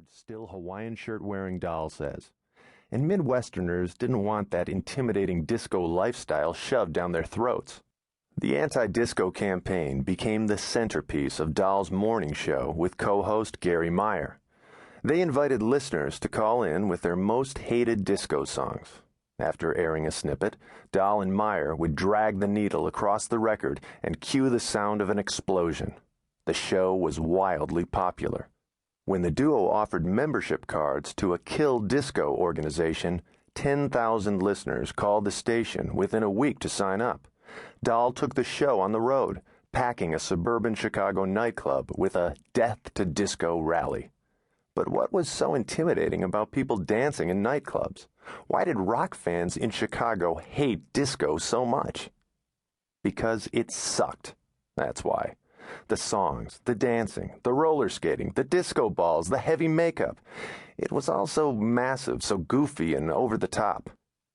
hair-colored, still Hawaiian shirt-wearing Dahl says. And Midwesterners didn't want that intimidating disco lifestyle shoved down their throats. The anti-disco campaign became the centerpiece of Dahl's morning show with co-host Gary Meyer. They invited listeners to call in with their most hated disco songs. After airing a snippet, Dahl and Meyer would drag the needle across the record and cue the sound of an explosion. The show was wildly popular. When the duo offered membership cards to a Kill Disco organization, 10,000 listeners called the station within a week to sign up. Dahl took the show on the road, packing a suburban Chicago nightclub with a Death to Disco rally. But what was so intimidating about people dancing in nightclubs? Why did rock fans in Chicago hate disco so much? Because it sucked. That's why. The songs, the dancing, the roller skating, the disco balls, the heavy makeup. It was all so massive, so goofy and over the top.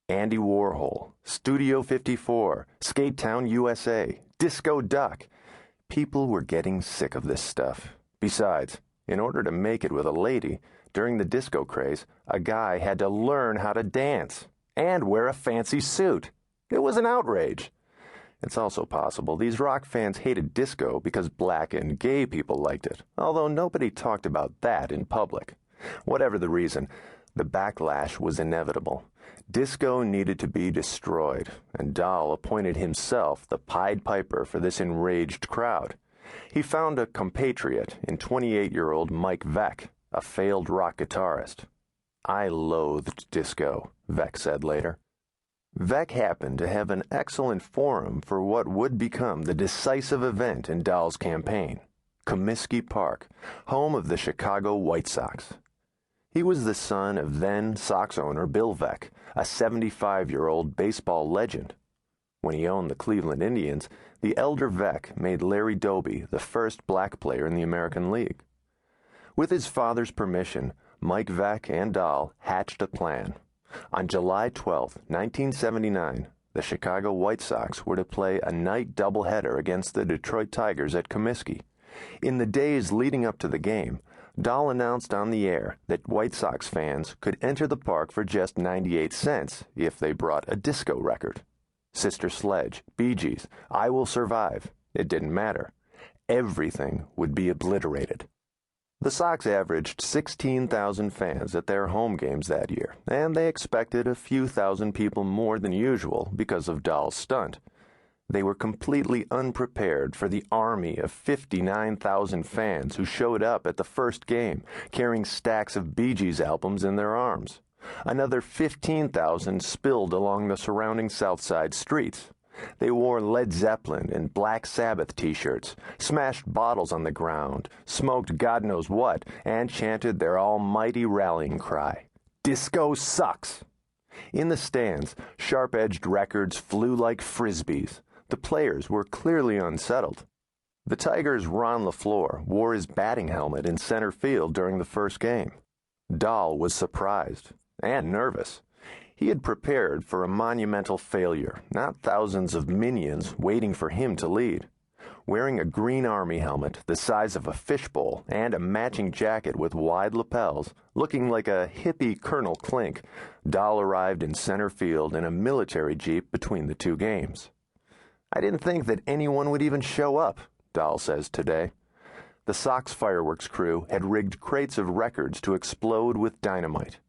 Andy Warhol, Studio 54, Skate Town, USA, Disco Duck. People were getting sick of this stuff. Besides, in order to make it with a lady, during the disco craze, a guy had to learn how to dance and wear a fancy suit. It was an outrage. It's also possible these rock fans hated disco because black and gay people liked it, although nobody talked about that in public. Whatever the reason, the backlash was inevitable. Disco needed to be destroyed, and Dahl appointed himself the Pied Piper for this enraged crowd. He found a compatriot in 28-year-old Mike Veck, a failed rock guitarist. "I loathed disco," Veck said later. Veck happened to have an excellent forum for what would become the decisive event in Dahl's campaign, Comiskey Park, home of the Chicago White Sox. He was the son of then Sox owner Bill Veck, a 75-year-old baseball legend. When he owned the Cleveland Indians, the elder Veck made Larry Doby the first black player in the American League. With his father's permission, Mike Veck and Dahl hatched a plan. On July 12, 1979, the Chicago White Sox were to play a night doubleheader against the Detroit Tigers at Comiskey. In the days leading up to the game, Dahl announced on the air that White Sox fans could enter the park for just 98 cents if they brought a disco record. Sister Sledge, Bee Gees, I Will Survive. It didn't matter. Everything would be obliterated. The Sox averaged 16,000 fans at their home games that year, and they expected a few thousand people more than usual because of Dahl's stunt. They were completely unprepared for the army of 59,000 fans who showed up at the first game, carrying stacks of Bee Gees albums in their arms. Another 15,000 spilled along the surrounding South Side streets. They wore Led Zeppelin and Black Sabbath t-shirts, smashed bottles on the ground, smoked God knows what, and chanted their almighty rallying cry, "Disco sucks!" In the stands, sharp-edged records flew like frisbees. The players were clearly unsettled. The Tigers' Ron LaFleur wore his batting helmet in center field during the first game. Dahl was surprised and nervous. He had prepared for a monumental failure, not thousands of minions waiting for him to lead. Wearing a Green Army helmet the size of a fishbowl and a matching jacket with wide lapels, looking like a hippie Colonel Klink, Dahl arrived in center field in a military jeep between the two games. "I didn't think that anyone would even show up," Dahl says today. The Sox fireworks crew had rigged crates of records to explode with dynamite.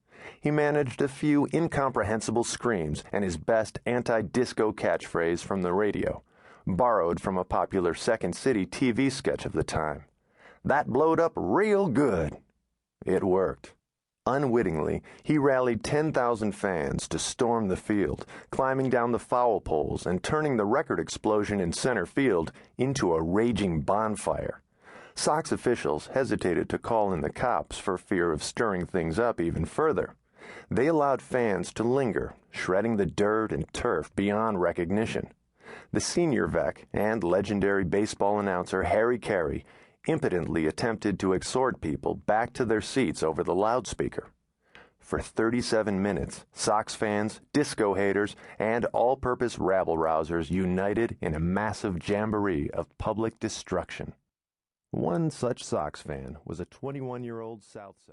He managed a few incomprehensible screams and his best anti-disco catchphrase from the radio, borrowed from a popular Second City TV sketch of the time. "That blowed up real good." It worked. Unwittingly, he rallied 10,000 fans to storm the field, climbing down the foul poles and turning the record explosion in center field into a raging bonfire. Sox officials hesitated to call in the cops for fear of stirring things up even further. They allowed fans to linger, shredding the dirt and turf beyond recognition. The senior Veck and legendary baseball announcer Harry Carey impotently attempted to exhort people back to their seats over the loudspeaker. For 37 minutes, Sox fans, disco haters, and all-purpose rabble-rousers united in a massive jamboree of public destruction. One such Sox fan was a 21-year-old Southside.